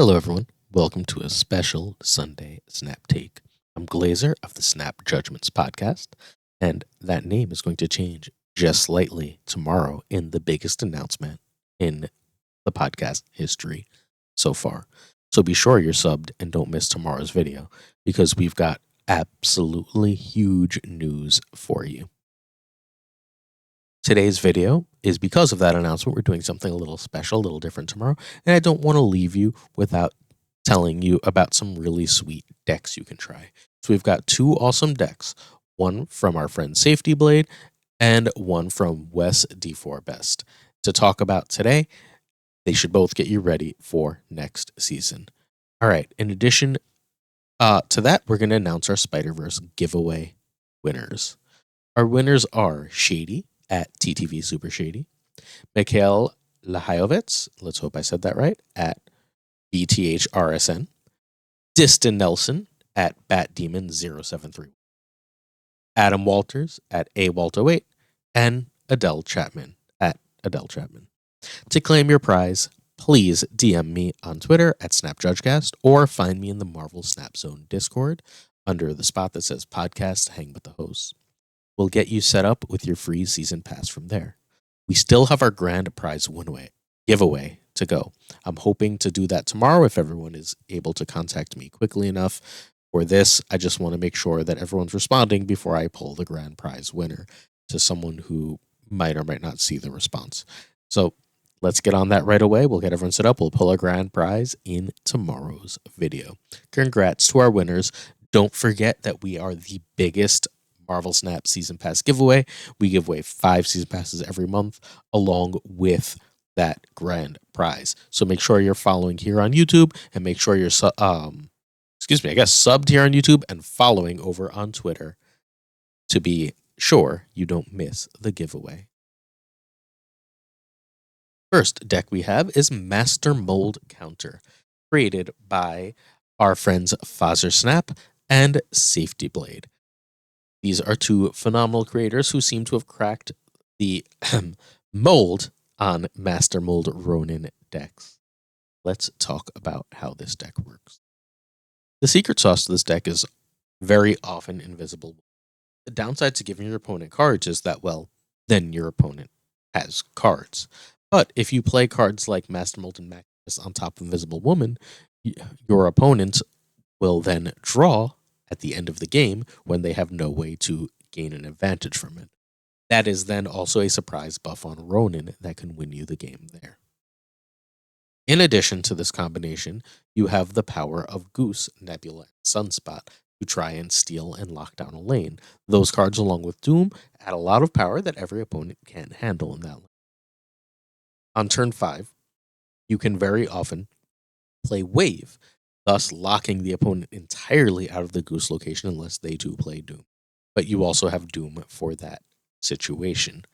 Hello, everyone. Welcome to a special Sunday Snap Take. I'm Glazer of the Snap Judgments podcast, and that name is going to change just slightly tomorrow in the biggest announcement in the podcast history so far. So be sure you're subbed and don't miss tomorrow's video because we've got absolutely huge news for you. Today's video is because of that announcement. We're doing something a little special, a little different tomorrow, and I don't want to leave you without telling you about some really sweet decks you can try. So we've got two awesome decks, one from our friend Safety Blade and one from Wes D4 Best. To talk about today, they should both get you ready for next season. All right, in addition to that, we're going to announce our Spider-Verse giveaway winners. Our winners are Shady at TTV Super Shady, Mikhail Lahayovitz, let's hope I said that right, at BTHRSN, Diston Nelson at BatDemon073, Adam Walters at AWalt08, and Adele Chapman at Adele Chapman. To claim your prize, please DM me on Twitter at SnapJudgecast or find me in the Marvel Snap Zone Discord under the spot that says podcast, hang with the hosts. We'll get you set up with your free season pass from there. We still have our grand prize giveaway to go. I'm hoping to do that tomorrow if everyone is able to contact me quickly enough. For this, I just want to make sure that everyone's responding before I pull the grand prize winner to someone who might or might not see the response. So let's get on that right away. We'll get everyone set up. We'll pull our grand prize in tomorrow's video. Congrats to our winners. Don't forget that we are the biggest Marvel Snap Season Pass giveaway. We give away 5 Season Passes every month along with that grand prize. So make sure you're following here on YouTube and make sure you're subbed here on YouTube and following over on Twitter to be sure you don't miss the giveaway. First deck we have is Master Mold Counter, created by our friends Fazzer Snap and Safety Blade. These are two phenomenal creators who seem to have cracked the mold on Master Mold Ronin decks. Let's talk about how this deck works. The secret sauce to this deck is very often invisible. The downside to giving your opponent cards is that, well, then your opponent has cards. But if you play cards like Master Mold and Maximus on top of Invisible Woman, your opponent will then draw at the end of the game when they have no way to gain an advantage from it. That is then also a surprise buff on Ronin that can win you the game there. In addition to this combination, you have the power of Goose, Nebula, and Sunspot to try and steal and lock down a lane. Those cards, along with Doom, add a lot of power that every opponent can't handle in that lane. On turn 5, you can very often play Wave, thus locking the opponent entirely out of the Goose location unless they too play Doom. But you also have Doom for that situation.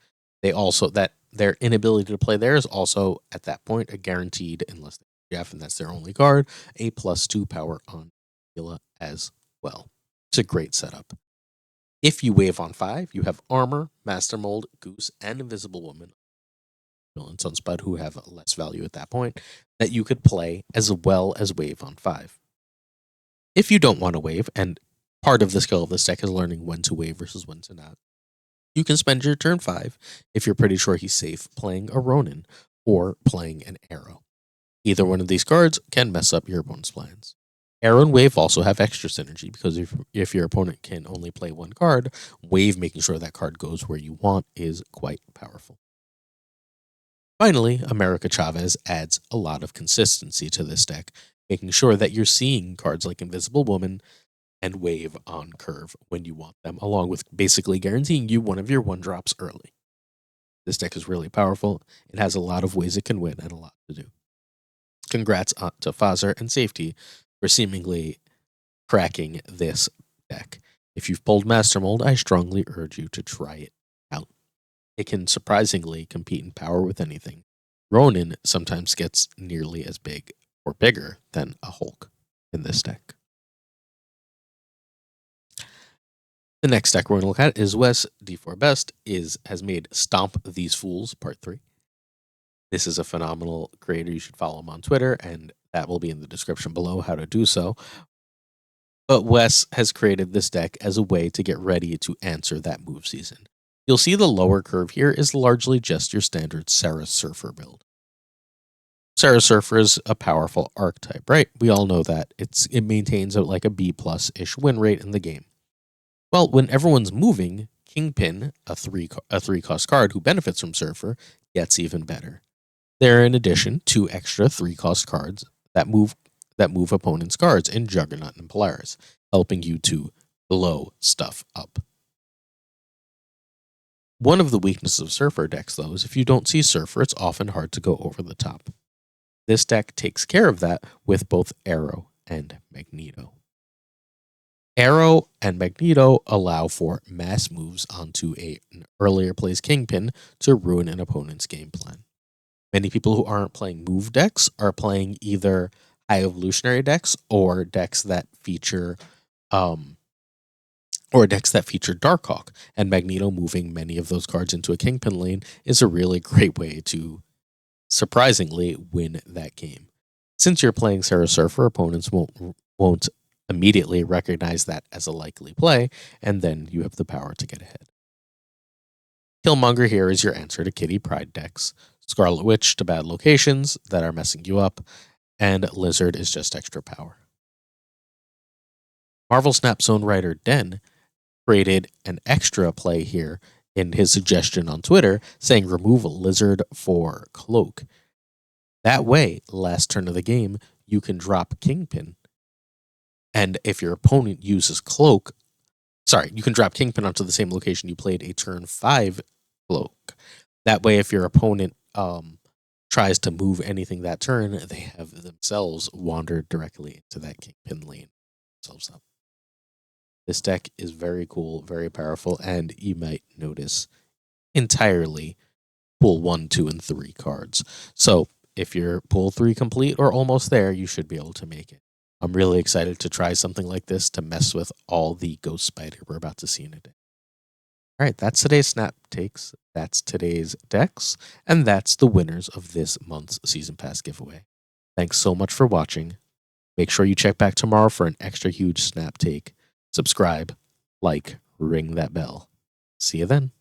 Their inability to play there is also at that point a guaranteed, unless they Jeff and that's their only card, a +2 power on Nebula as well. It's a great setup. If you wave on 5, you have Armor, Master Mold, Goose, and Invisible Woman and Sunspot, who have less value at that point, that you could play as well as wave on 5. If you don't want to wave, and part of the skill of this deck is learning when to wave versus when to not, you can spend your turn 5 if you're pretty sure he's safe playing a Ronin or playing an Arrow. Either one of these cards can mess up your opponent's plans. Arrow and Wave also have extra synergy because if your opponent can only play one card, Wave making sure that card goes where you want is quite powerful. Finally, America Chavez adds a lot of consistency to this deck, making sure that you're seeing cards like Invisible Woman and Wave on curve when you want them, along with basically guaranteeing you one of your 1-drops early. This deck is really powerful. It has a lot of ways it can win and a lot to do. Congrats to Fazzer and Safety for seemingly cracking this deck. If you've pulled Master Mold, I strongly urge you to try it out. It can surprisingly compete in power with anything. Ronin sometimes gets nearly as big or bigger than a Hulk in this deck. The next deck we're going to look at is Wes D4 Best has made Stomp These Fools Part 3. This is a phenomenal creator. You should follow him on Twitter, and That will be in the description below how to do so. But Wes has created this deck as a way to get ready to answer that move season. You'll see the lower curve here is largely just your standard Sarah Surfer build. Sarah Surfer is a powerful archetype, right? We all know that. It maintains like a B+-ish win rate in the game. Well, when everyone's moving, Kingpin, a three cost card who benefits from Surfer, gets even better. There are in addition 2 extra 3-cost cards that move opponents' cards in Juggernaut and Polaris, helping you to blow stuff up. One of the weaknesses of Surfer decks, though, is if you don't see Surfer, it's often hard to go over the top. This deck takes care of that with both Arrow and Magneto. Arrow and Magneto allow for mass moves onto an earlier plays Kingpin to ruin an opponent's game plan. Many people who aren't playing move decks are playing either high evolutionary decks or decks that feature Darkhawk, and Magneto moving many of those cards into a Kingpin lane is a really great way to surprisingly win that game. Since you're playing Sarah Surfer, opponents won't immediately recognize that as a likely play, and then you have the power to get ahead. Killmonger here is your answer to Kitty Pryde decks. Scarlet Witch to bad locations that are messing you up, and Lizard is just extra power. Marvel Snap Zone writer Den created an extra play here in his suggestion on Twitter, saying remove Lizard for Cloak. That way, last turn of the game, you can drop Kingpin. And if your opponent uses Cloak, you can drop Kingpin onto the same location you played a turn 5 Cloak. That way, if your opponent tries to move anything that turn, they have themselves wandered directly into that Kingpin lane themselves up. This deck is very cool, very powerful, and you might notice entirely pull 1, 2, and 3 cards. So if you're pull 3 complete or almost there, you should be able to make it. I'm really excited to try something like this to mess with all the Ghost Spider we're about to see in a day. All right, that's today's Snap Takes. That's today's decks, and that's the winners of this month's Season Pass giveaway. Thanks so much for watching. Make sure you check back tomorrow for an extra huge Snap Take. Subscribe, like, ring that bell. See you then.